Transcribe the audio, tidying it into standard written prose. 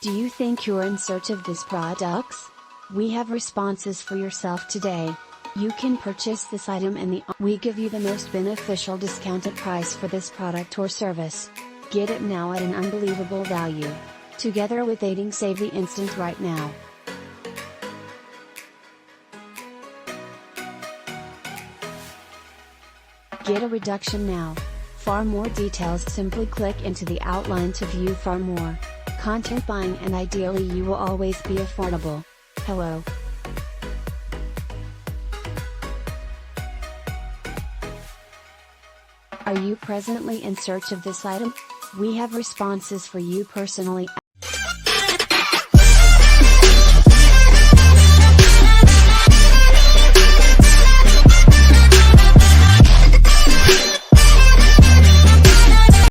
Do you think you're in search of these products? We have responses for yourself today. You can purchase this item and we give you the most beneficial discounted price for this product or service. Get it now at an unbelievable value. Together with aiding Save the Instant right now. Get a reduction now. For more details, simply click into the outline to view far more content buying, and ideally you will always be affordable. Hello. Are you presently in search of this item? We have responses for you personally.